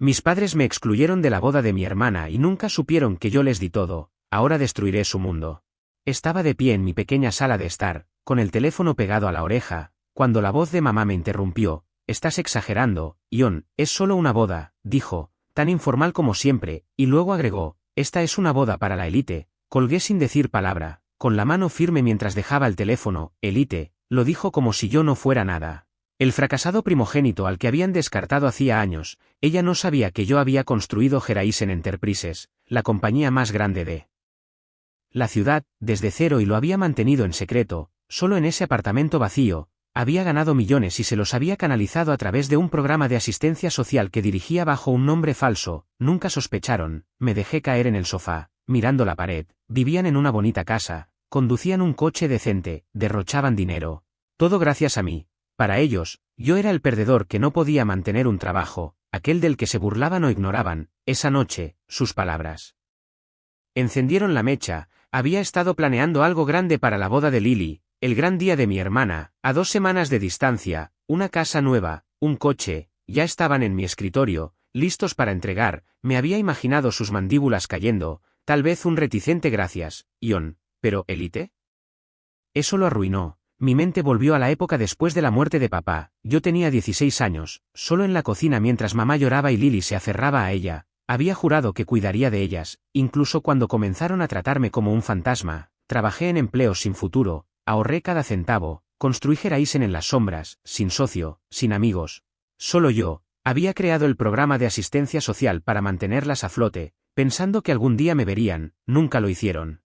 Mis padres me excluyeron de la boda de mi hermana y nunca supieron que yo les di todo, ahora destruiré su mundo. Estaba de pie en mi pequeña sala de estar, con el teléfono pegado a la oreja, cuando la voz de mamá me interrumpió. Estás exagerando, Ion, es solo una boda, dijo, tan informal como siempre, y luego agregó, esta es una boda para la élite. Colgué sin decir palabra, con la mano firme mientras dejaba el teléfono. Élite, lo dijo como si yo no fuera nada. El fracasado primogénito al que habían descartado hacía años. Ella no sabía que yo había construido Horizon Enterprises, la compañía más grande de la ciudad, desde cero, y lo había mantenido en secreto. Solo en ese apartamento vacío, había ganado millones y se los había canalizado a través de un programa de asistencia social que dirigía bajo un nombre falso. Nunca sospecharon. Me dejé caer en el sofá, mirando la pared. Vivían en una bonita casa, conducían un coche decente, derrochaban dinero. Todo gracias a mí. Para ellos, yo era el perdedor que no podía mantener un trabajo, aquel del que se burlaban o ignoraban. Esa noche, sus palabras encendieron la mecha. Había estado planeando algo grande para la boda de Lily, el gran día de mi hermana, a 2 semanas de distancia, una casa nueva, un coche. Ya estaban en mi escritorio, listos para entregar. Me había imaginado sus mandíbulas cayendo, tal vez un reticente gracias, Ion, pero ¿élite? Eso lo arruinó. Mi mente volvió a la época después de la muerte de papá. Yo tenía 16 años, solo en la cocina mientras mamá lloraba y Lily se aferraba a ella. Había jurado que cuidaría de ellas, incluso cuando comenzaron a tratarme como un fantasma. Trabajé en empleos sin futuro, ahorré cada centavo, construí Horizon en las sombras, sin socio, sin amigos. Solo yo. Había creado el programa de asistencia social para mantenerlas a flote, pensando que algún día me verían. Nunca lo hicieron.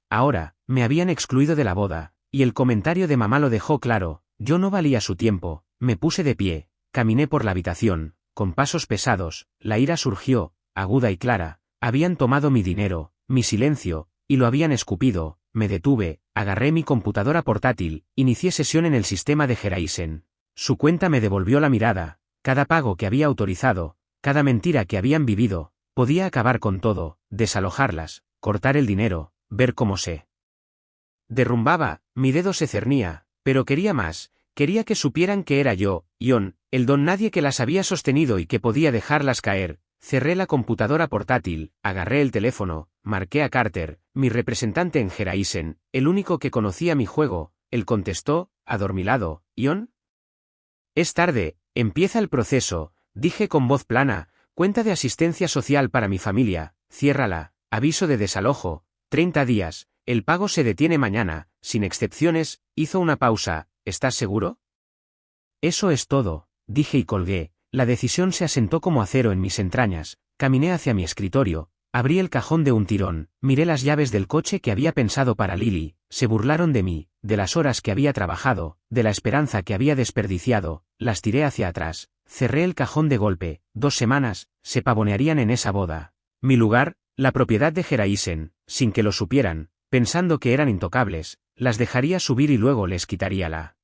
Ahora, me habían excluido de la boda, y el comentario de mamá lo dejó claro. Yo no valía su tiempo. Me puse de pie, caminé por la habitación, con pasos pesados. La ira surgió, aguda y clara. Habían tomado mi dinero, mi silencio, y lo habían escupido. Me detuve, agarré mi computadora portátil, inicié sesión en el sistema de Horizon. Su cuenta me devolvió la mirada. Cada pago que había autorizado, cada mentira que habían vivido, podía acabar con todo, desalojarlas, cortar el dinero, ver cómo se derrumbaba. Mi dedo se cernía, pero quería más. Quería que supieran que era yo, Ion, el don nadie que las había sostenido y que podía dejarlas caer. Cerré la computadora portátil, agarré el teléfono, marqué a Carter, mi representante en Horizon, el único que conocía mi juego. Él contestó, adormilado, ¿Ion? Es tarde, empieza el proceso, dije con voz plana. Cuenta de asistencia social para mi familia, ciérrala. Aviso de desalojo, 30 días, el pago se detiene mañana, sin excepciones. Hizo una pausa. ¿Estás seguro? Eso es todo, dije y colgué. La decisión se asentó como acero en mis entrañas. Caminé hacia mi escritorio, abrí el cajón de un tirón, miré las llaves del coche que había pensado para Lily. Se burlaron de mí, de las horas que había trabajado, de la esperanza que había desperdiciado. Las tiré hacia atrás, cerré el cajón de golpe. 2 semanas, se pavonearían en esa boda. Mi lugar, la propiedad de Horizon, sin que lo supieran, pensando que eran intocables. Las dejaría subir y luego les quitaría la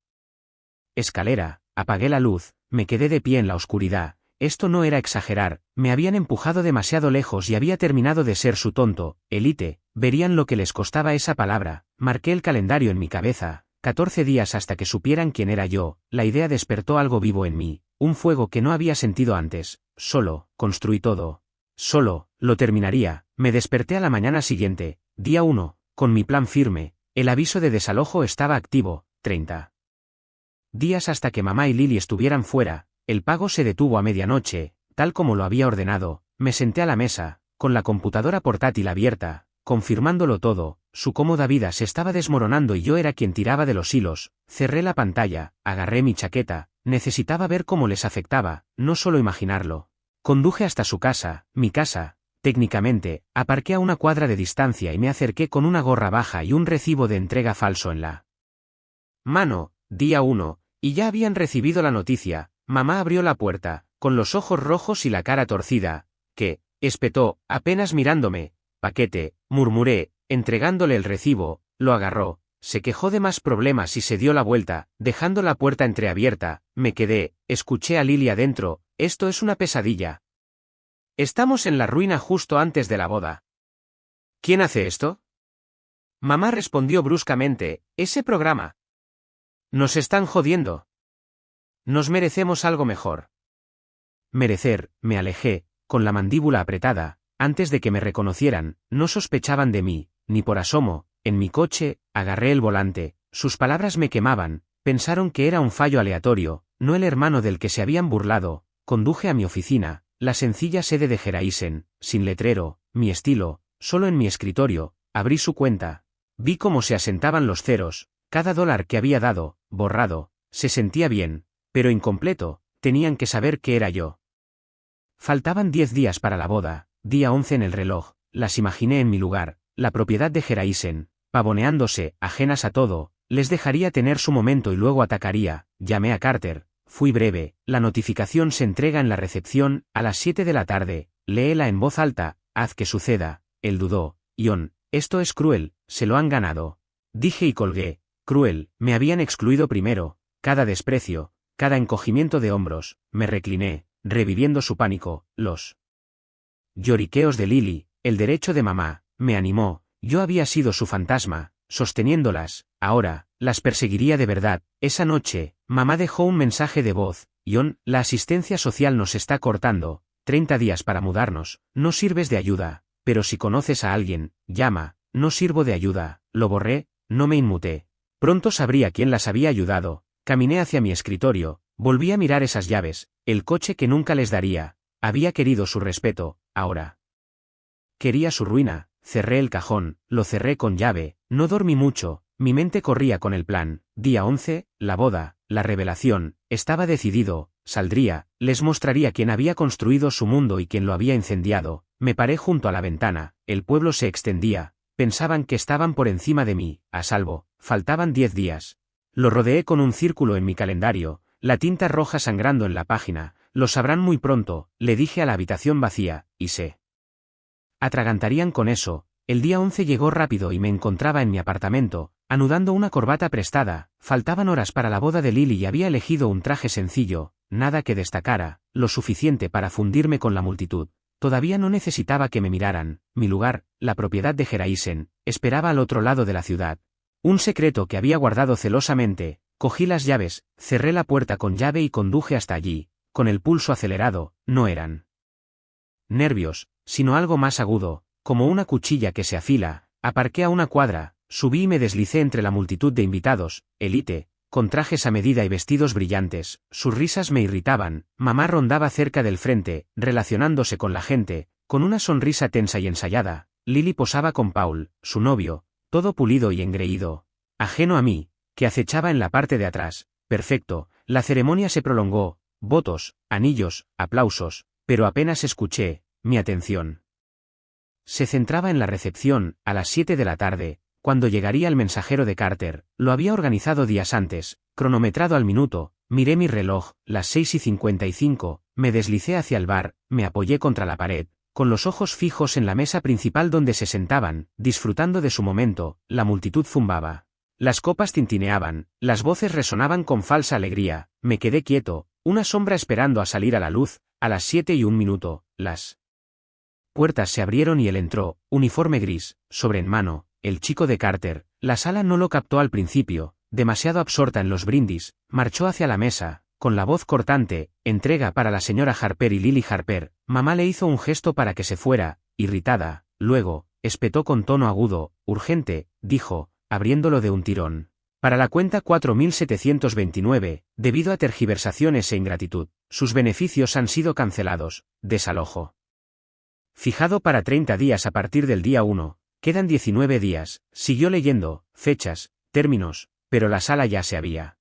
escalera. Apagué la luz, me quedé de pie en la oscuridad. Esto no era exagerar, me habían empujado demasiado lejos y había terminado de ser su tonto. Élite, verían lo que les costaba esa palabra. Marqué el calendario en mi cabeza, 14 días hasta que supieran quién era yo. La idea despertó algo vivo en mí, un fuego que no había sentido antes. Solo, construí todo. Solo, lo terminaría. Me desperté a la mañana siguiente, día 1, con mi plan firme. El aviso de desalojo estaba activo. 30 días hasta que mamá y Lily estuvieran fuera. El pago se detuvo a medianoche, tal como lo había ordenado. Me senté a la mesa, con la computadora portátil abierta, confirmándolo todo. Su cómoda vida se estaba desmoronando y yo era quien tiraba de los hilos. Cerré la pantalla, agarré mi chaqueta. Necesitaba ver cómo les afectaba, no solo imaginarlo. Conduje hasta su casa, mi casa. Técnicamente, aparqué a una cuadra de distancia y me acerqué con una gorra baja y un recibo de entrega falso en la mano. Día 1, y ya habían recibido la noticia. Mamá abrió la puerta, con los ojos rojos y la cara torcida. ¿Qué? Espetó, apenas mirándome. Paquete, murmuré, entregándole el recibo. Lo agarró, se quejó de más problemas y se dio la vuelta, dejando la puerta entreabierta. Me quedé, escuché a Lily adentro. Esto es una pesadilla. Estamos en la ruina justo antes de la boda. ¿Quién hace esto? Mamá respondió bruscamente, ese programa. Nos están jodiendo. Nos merecemos algo mejor. merecer, me alejé, con la mandíbula apretada, antes de que me reconocieran, no sospechaban de mí, ni por asomo, en mi coche, agarré el volante, sus palabras me quemaban, pensaron que era un fallo aleatorio, no el hermano del que se habían burlado, conduje a mi oficina, la sencilla sede de Geraisen, sin letrero, mi estilo, solo en mi escritorio, abrí su cuenta. Vi cómo se asentaban los ceros, cada dólar que había dado, borrado, se sentía bien, pero incompleto, tenían que saber que era yo. Faltaban 10 días para la boda, día 11 en el reloj, las imaginé en mi lugar, la propiedad de Geraisen, pavoneándose, ajenas a todo, les dejaría tener su momento y luego atacaría, llamé a Carter, fui breve, la notificación se entrega en la recepción, a las 7 de la tarde, léela en voz alta, haz que suceda, él dudó, Ion, esto es cruel, se lo han ganado. Dije y colgué, cruel, me habían excluido primero, cada desprecio, cada encogimiento de hombros, me recliné, reviviendo su pánico, los lloriqueos de Lily, el derecho de mamá, me animó, yo había sido su fantasma, sosteniéndolas, ahora, las perseguiría de verdad. Esa noche, mamá dejó un mensaje de voz, Ion, la asistencia social nos está cortando, 30 días para mudarnos, no sirves de ayuda, pero si conoces a alguien, llama, no sirvo de ayuda, lo borré, no me inmuté. Pronto sabría quién las había ayudado, caminé hacia mi escritorio, volví a mirar esas llaves, el coche que nunca les daría, había querido su respeto, ahora quería su ruina. Cerré el cajón, lo cerré con llave, no dormí mucho, mi mente corría con el plan, día 11, la boda, la revelación, estaba decidido, saldría, les mostraría quién había construido su mundo y quién lo había incendiado, me paré junto a la ventana, el pueblo se extendía, pensaban que estaban por encima de mí, a salvo, faltaban 10 días. Lo rodeé con un círculo en mi calendario, la tinta roja sangrando en la página, lo sabrán muy pronto, le dije a la habitación vacía, y se atragantarían con eso. El día 11 llegó rápido y me encontraba en mi apartamento, anudando una corbata prestada, faltaban horas para la boda de Lily y había elegido un traje sencillo, nada que destacara, lo suficiente para fundirme con la multitud. Todavía no necesitaba que me miraran, mi lugar, la propiedad de Geraisen, esperaba al otro lado de la ciudad. Un secreto que había guardado celosamente, cogí las llaves, cerré la puerta con llave y conduje hasta allí, con el pulso acelerado, no eran nervios, sino algo más agudo, como una cuchilla que se afila. Aparqué a una cuadra, subí y me deslicé entre la multitud de invitados, élite, con trajes a medida y vestidos brillantes, sus risas me irritaban, mamá rondaba cerca del frente, relacionándose con la gente, con una sonrisa tensa y ensayada, Lily posaba con Paul, su novio, todo pulido y engreído, ajeno a mí, que acechaba en la parte de atrás. Perfecto, la ceremonia se prolongó, votos, anillos, aplausos, pero apenas escuché, mi atención se centraba en la recepción, a las 7 de la tarde, cuando llegaría el mensajero de Carter, lo había organizado días antes, cronometrado al minuto, miré mi reloj, las 6:55, me deslicé hacia el bar, me apoyé contra la pared, con los ojos fijos en la mesa principal donde se sentaban, disfrutando de su momento, la multitud zumbaba. Las copas tintineaban, las voces resonaban con falsa alegría, me quedé quieto, una sombra esperando a salir a la luz, a las 7:01, las puertas se abrieron y él entró, uniforme gris, sobre en mano, el chico de Carter. La sala no lo captó al principio, demasiado absorta en los brindis, marchó hacia la mesa, con la voz cortante, entrega para la señora Harper y Lily Harper. Mamá le hizo un gesto para que se fuera, irritada, luego, espetó con tono agudo, urgente, dijo, abriéndolo de un tirón. Para la cuenta 4729, debido a tergiversaciones e ingratitud, sus beneficios han sido cancelados, desalojo. Fijado para 30 días a partir del día 1, quedan 19 días, siguió leyendo, fechas, términos, pero la sala ya se había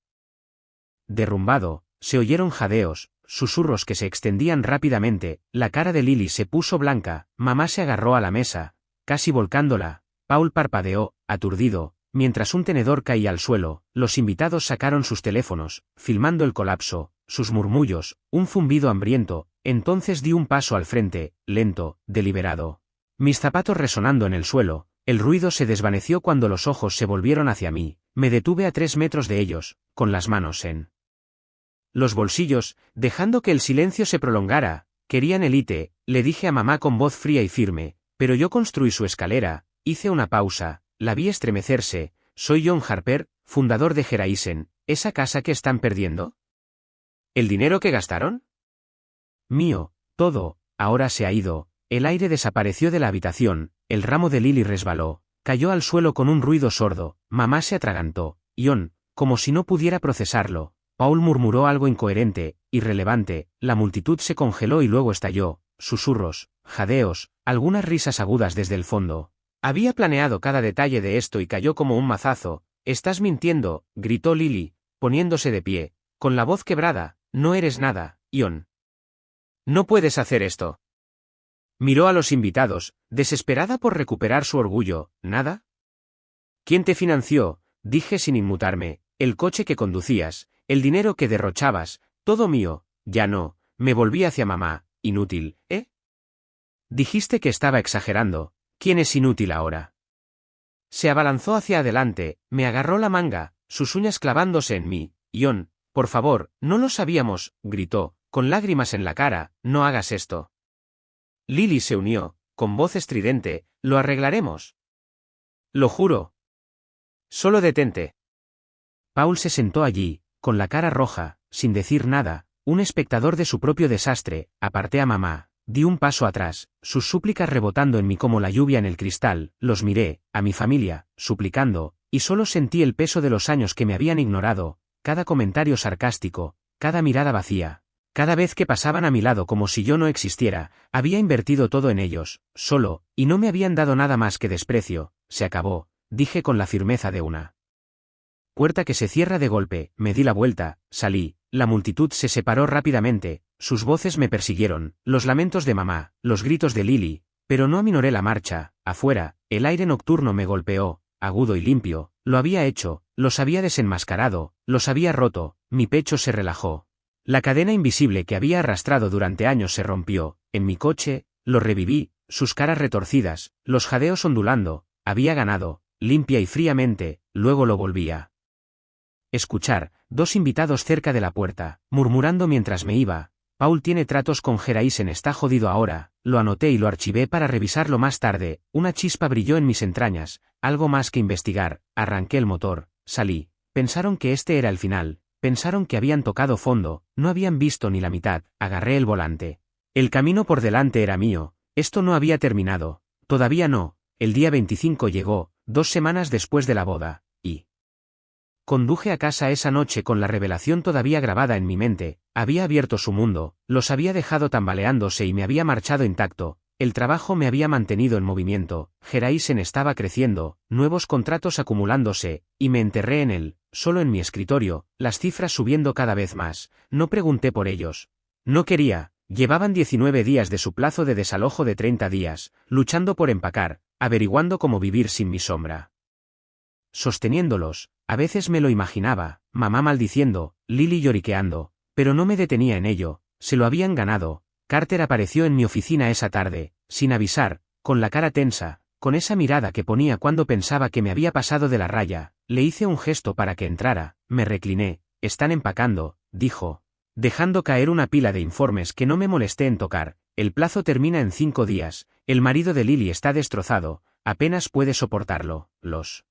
derrumbado, se oyeron jadeos, susurros que se extendían rápidamente, la cara de Lily se puso blanca, mamá se agarró a la mesa, casi volcándola, Paul parpadeó, aturdido, mientras un tenedor caía al suelo, los invitados sacaron sus teléfonos, filmando el colapso, sus murmullos, un zumbido hambriento. Entonces di un paso al frente, lento, deliberado. Mis zapatos resonando en el suelo, el ruido se desvaneció cuando los ojos se volvieron hacia mí, me detuve a 3 metros de ellos, con las manos en los bolsillos, dejando que el silencio se prolongara. Querían élite, le dije a mamá con voz fría y firme, pero yo construí su escalera, hice una pausa, la vi estremecerse, soy John Harper, fundador de Geraisen, ¿esa casa que están perdiendo? ¿El dinero que gastaron? Mío, todo, ahora se ha ido. El aire desapareció de la habitación, el ramo de Lily resbaló, cayó al suelo con un ruido sordo, mamá se atragantó, como si no pudiera procesarlo. Paul murmuró algo incoherente, irrelevante, la multitud se congeló y luego estalló, susurros, jadeos, algunas risas agudas desde el fondo. Había planeado cada detalle de esto y cayó como un mazazo. «Estás mintiendo», gritó Lily, poniéndose de pie, con la voz quebrada, «no eres nada, Ion. No puedes hacer esto». Miró a los invitados, desesperada por recuperar su orgullo. «¿Nada? ¿Quién te financió?», dije sin inmutarme. «El coche que conducías, el dinero que derrochabas, todo mío». «Ya no», me volví hacia mamá. «Inútil, ¿eh? Dijiste que estaba exagerando. ¿Quién es inútil ahora?». Se abalanzó hacia adelante, me agarró la manga, sus uñas clavándose en mí. «Ion, por favor, no lo sabíamos», gritó, con lágrimas en la cara, «no hagas esto». Lily se unió, con voz estridente, «Lo arreglaremos. Lo juro. Solo detente». Paul se sentó allí, con la cara roja, sin decir nada, un espectador de su propio desastre. Aparté a mamá, di un paso atrás, sus súplicas rebotando en mí como la lluvia en el cristal, los miré, a mi familia, suplicando, y solo sentí el peso de los años que me habían ignorado, cada comentario sarcástico, cada mirada vacía. Cada vez que pasaban a mi lado como si yo no existiera, había invertido todo en ellos, solo, y no me habían dado nada más que desprecio. «Se acabó», dije con la firmeza de una puerta que se cierra de golpe. Me di la vuelta, salí, la multitud se separó rápidamente, sus voces me persiguieron, los lamentos de mamá, los gritos de Lily, pero no aminoré la marcha. Afuera, el aire nocturno me golpeó, agudo y limpio. Lo había hecho, los había desenmascarado, los había roto, mi pecho se relajó. La cadena invisible que había arrastrado durante años se rompió. En mi coche, lo reviví, sus caras retorcidas, los jadeos ondulando. Había ganado, limpia y fríamente, luego lo volvía escuchar, dos invitados cerca de la puerta, murmurando mientras me iba. «Paul tiene tratos con Geraisen, está jodido ahora». Lo anoté y lo archivé para revisarlo más tarde. Una chispa brilló en mis entrañas, algo más que investigar. Arranqué el motor, salí. Pensaron que este era el final, pensaron que habían tocado fondo, no habían visto ni la mitad. Agarré el volante. El camino por delante era mío, esto no había terminado, todavía no. El día 25 llegó, 2 semanas después de la boda, y conduje a casa esa noche con la revelación todavía grabada en mi mente. Había abierto su mundo, los había dejado tambaleándose y me había marchado intacto. El trabajo me había mantenido en movimiento, Geraisen estaba creciendo, nuevos contratos acumulándose, y me enterré en él, solo en mi escritorio, las cifras subiendo cada vez más. No pregunté por ellos. No quería, llevaban 19 días de su plazo de desalojo de 30 días, luchando por empacar, averiguando cómo vivir sin mi sombra. Sosteniéndolos, a veces me lo imaginaba, mamá maldiciendo, Lily lloriqueando, pero no me detenía en ello, se lo habían ganado. Carter apareció en mi oficina esa tarde, sin avisar, con la cara tensa, con esa mirada que ponía cuando pensaba que me había pasado de la raya. Le hice un gesto para que entrara, me recliné. «Están empacando», dijo, dejando caer una pila de informes que no me molesté en tocar. «El plazo termina en 5 días, el marido de Lily está destrozado, apenas puede soportarlo». «Los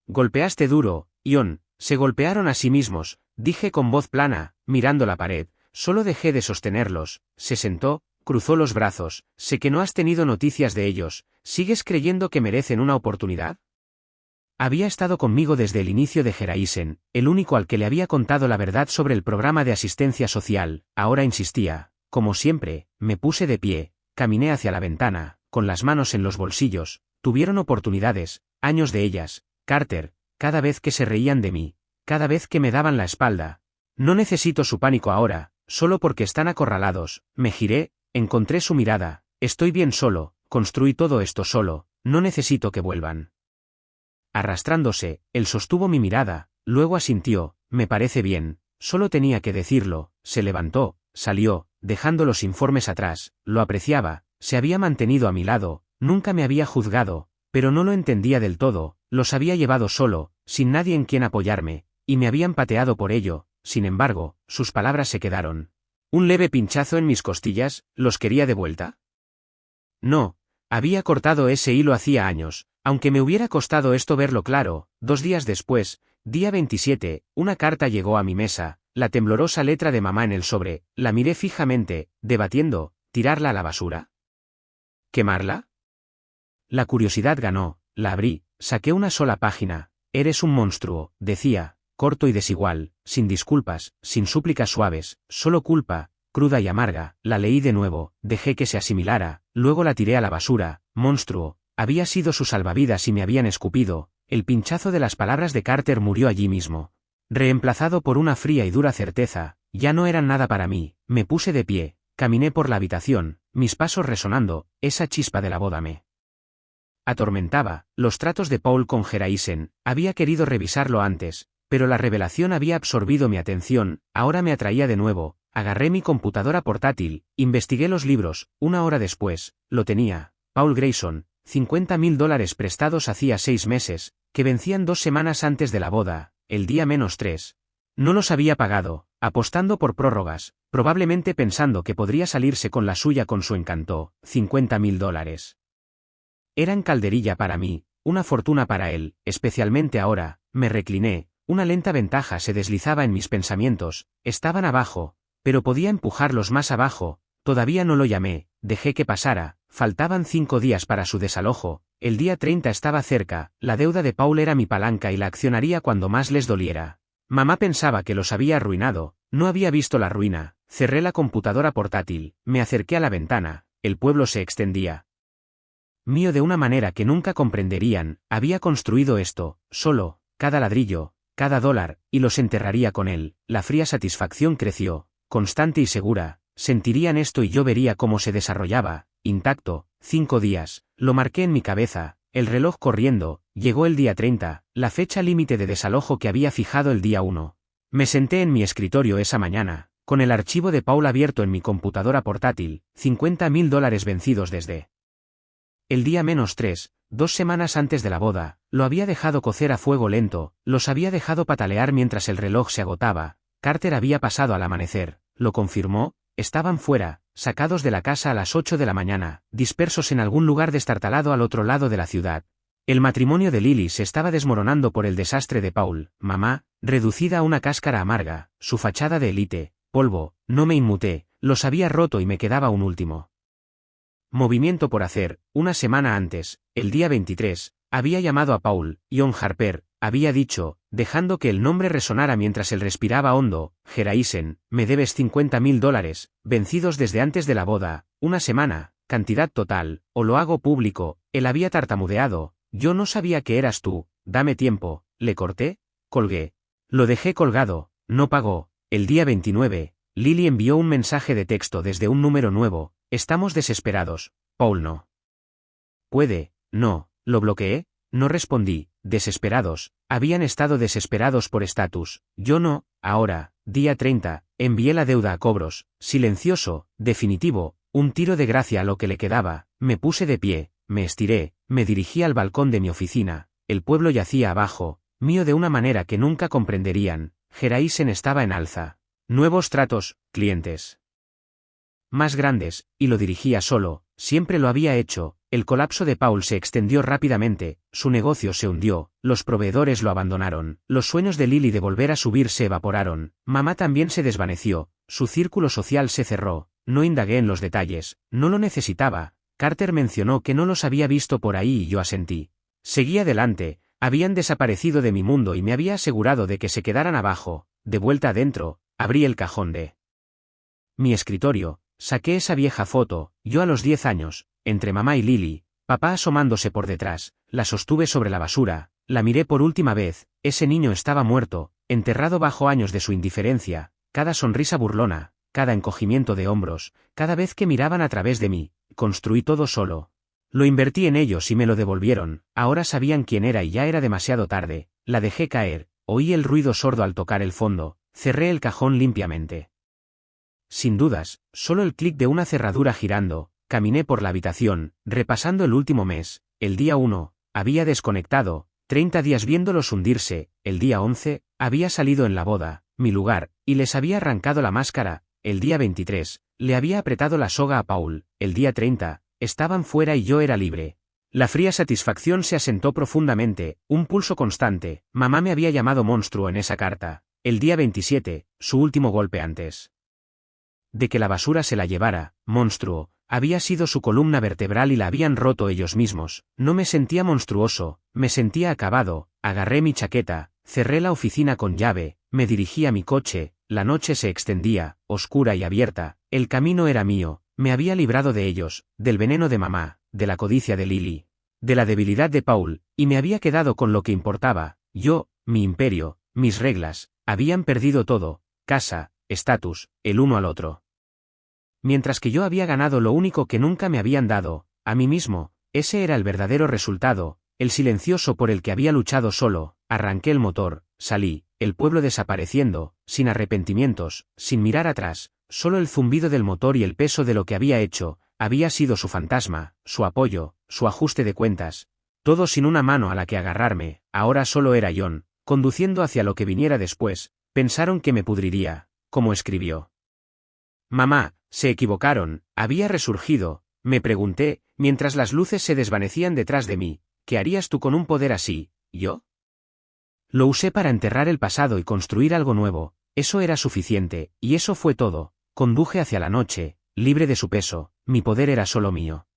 golpeaste duro, Ion». «Se golpearon a sí mismos», dije con voz plana, mirando la pared. «Solo dejé de sostenerlos». Se sentó, cruzó los brazos. «Sé que no has tenido noticias de ellos, ¿sigues creyendo que merecen una oportunidad?». Había estado conmigo desde el inicio de Geraisen, el único al que le había contado la verdad sobre el programa de asistencia social. Ahora insistía. Como siempre, me puse de pie, caminé hacia la ventana, con las manos en los bolsillos. Tuvieron oportunidades, años de ellas. Carter, cada vez que se reían de mí, cada vez que me daban la espalda. No necesito su pánico ahora, solo porque están acorralados. Me giré, encontré su mirada. «Estoy bien solo, construí todo esto solo, no necesito que vuelvan». Arrastrándose, él sostuvo mi mirada, luego asintió. «Me parece bien, solo tenía que decirlo». Se levantó, salió, dejando los informes atrás. Lo apreciaba, se había mantenido a mi lado, nunca me había juzgado, pero no lo entendía del todo. Los había llevado solo, sin nadie en quien apoyarme, y me habían pateado por ello. Sin embargo, sus palabras se quedaron. Un leve pinchazo en mis costillas. ¿Los quería de vuelta? No, había cortado ese hilo hacía años, aunque me hubiera costado esto verlo claro. 2 días después, día 27, una carta llegó a mi mesa. la temblorosa letra de mamá en el sobre, la miré fijamente, debatiendo, ¿tirarla a la basura? ¿Quemarla? La curiosidad ganó, la abrí, saqué una sola página. Eres un monstruo, decía, corto y desigual, sin disculpas, sin súplicas suaves, solo culpa, cruda y amarga. La leí de nuevo, dejé que se asimilara, luego la tiré a la basura. Monstruo, había sido su salvavidas y me habían escupido. El pinchazo de las palabras de Carter murió allí mismo. Reemplazado por una fría y dura certeza, ya no eran nada para mí. Me puse de pie, caminé por la habitación, mis pasos resonando, esa chispa de la boda me atormentaba. Los tratos de Paul con Geraisen, había querido revisarlo antes, pero la revelación había absorbido mi atención, ahora me atraía de nuevo. Agarré mi computadora portátil, investigué los libros. Una hora después, lo tenía. Paul Grayson, $50.000 prestados hacía 6 meses, que vencían 2 semanas antes de la boda, el día -3. No los había pagado, apostando por prórrogas, probablemente pensando que podría salirse con la suya con su encanto. $50.000. Eran calderilla para mí, una fortuna para él, especialmente ahora. Me recliné, una lenta ventaja se deslizaba en mis pensamientos, estaban abajo, pero podía empujarlos más abajo. Todavía no lo llamé, dejé que pasara, faltaban 5 días para su desalojo, el día 30 estaba cerca, la deuda de Paul era mi palanca y la accionaría cuando más les doliera. Mamá pensaba que los había arruinado, no había visto la ruina. Cerré la computadora portátil, me acerqué a la ventana, el pueblo se extendía mío de una manera que nunca comprenderían. Había construido esto, solo, cada ladrillo, cada dólar, y los enterraría con él. La fría satisfacción creció, constante y segura. Sentirían esto y yo vería cómo se desarrollaba, intacto. 5 días, lo marqué en mi cabeza, el reloj corriendo. Llegó el día 30, la fecha límite de desalojo que había fijado el día 1. Me senté en mi escritorio esa mañana, con el archivo de Paul abierto en mi computadora portátil. $50.000 vencidos desde el día -3, 2 semanas antes de la boda. Lo había dejado cocer a fuego lento, los había dejado patalear mientras el reloj se agotaba. Carter había pasado al amanecer, lo confirmó. Estaban fuera, sacados de la casa a las 8 de la mañana, dispersos en algún lugar destartalado al otro lado de la ciudad. El matrimonio de Lily se estaba desmoronando por el desastre de Paul. Mamá, reducida a una cáscara amarga, su fachada de élite, polvo. No me inmuté, los había roto y me quedaba un último movimiento por hacer. Una semana antes, el día 23, había llamado a Paul. John Harper, había dicho, dejando que el nombre resonara mientras él respiraba hondo. Geraisen, me debes $50.000, vencidos desde antes de la boda. Una semana, cantidad total, o lo hago público. Él había tartamudeado. Yo no sabía que eras tú, dame tiempo. Le corté, colgué. Lo dejé colgado, no pagó. El día 29, Lily envió un mensaje de texto desde un número nuevo. Estamos desesperados. Paul no puede, no. Lo bloqueé, no respondí. Desesperados, habían estado desesperados por estatus. Yo no. Ahora, día 30, envié la deuda a cobros. Silencioso, definitivo, un tiro de gracia a lo que le quedaba. Me puse de pie, me estiré, me dirigí al balcón de mi oficina. El pueblo yacía abajo, mío de una manera que nunca comprenderían. Geraisen estaba en alza. Nuevos tratos, clientes más grandes, y lo dirigía solo. Siempre lo había hecho. El colapso de Paul se extendió rápidamente, su negocio se hundió, los proveedores lo abandonaron, los sueños de Lily de volver a subir se evaporaron. Mamá también se desvaneció, su círculo social se cerró. No indagué en los detalles, no lo necesitaba. Carter mencionó que no los había visto por ahí y yo asentí. Seguí adelante, habían desaparecido de mi mundo y me había asegurado de que se quedaran abajo. De vuelta adentro, abrí el cajón de mi escritorio. Saqué esa vieja foto, yo a los 10 años, entre mamá y Lily, papá asomándose por detrás. La sostuve sobre la basura, la miré por última vez. Ese niño estaba muerto, enterrado bajo años de su indiferencia. Cada sonrisa burlona, cada encogimiento de hombros, cada vez que miraban a través de mí. Construí todo solo. Lo invertí en ellos y me lo devolvieron. Ahora sabían quién era y ya era demasiado tarde. La dejé caer, oí el ruido sordo al tocar el fondo, cerré el cajón limpiamente. Sin dudas, solo el clic de una cerradura girando. Caminé por la habitación, repasando el último mes. El día 1, había desconectado, 30 días viéndolos hundirse. El día 11, había salido en la boda, mi lugar, y les había arrancado la máscara. El día 23, le había apretado la soga a Paul. El día 30, estaban fuera y yo era libre. La fría satisfacción se asentó profundamente, un pulso constante. Mamá me había llamado monstruo en esa carta. El día 27, su último golpe antes de que la basura se la llevara, monstruo, había sido su columna vertebral y la habían roto ellos mismos. No me sentía monstruoso, me sentía acabado. Agarré mi chaqueta, cerré la oficina con llave, me dirigí a mi coche. La noche se extendía, oscura y abierta. El camino era mío, me había librado de ellos, del veneno de mamá, de la codicia de Lily, de la debilidad de Paul, y me había quedado con lo que importaba. Yo, mi imperio, mis reglas, habían perdido todo: casa, estatus, el uno al otro. Mientras que yo había ganado lo único que nunca me habían dado, a mí mismo. Ese era el verdadero resultado, el silencioso por el que había luchado solo. Arranqué el motor, salí, el pueblo desapareciendo, sin arrepentimientos, sin mirar atrás, solo el zumbido del motor y el peso de lo que había hecho. Había sido su fantasma, su apoyo, su ajuste de cuentas, todo sin una mano a la que agarrarme. Ahora solo era John, conduciendo hacia lo que viniera después. Pensaron que me pudriría, como escribió. Mamá, se equivocaron, había resurgido. Me pregunté, mientras las luces se desvanecían detrás de mí, ¿qué harías tú con un poder así? ¿Yo? Lo usé para enterrar el pasado y construir algo nuevo. Eso era suficiente, y eso fue todo. Conduje hacia la noche, libre de su peso. Mi poder era solo mío.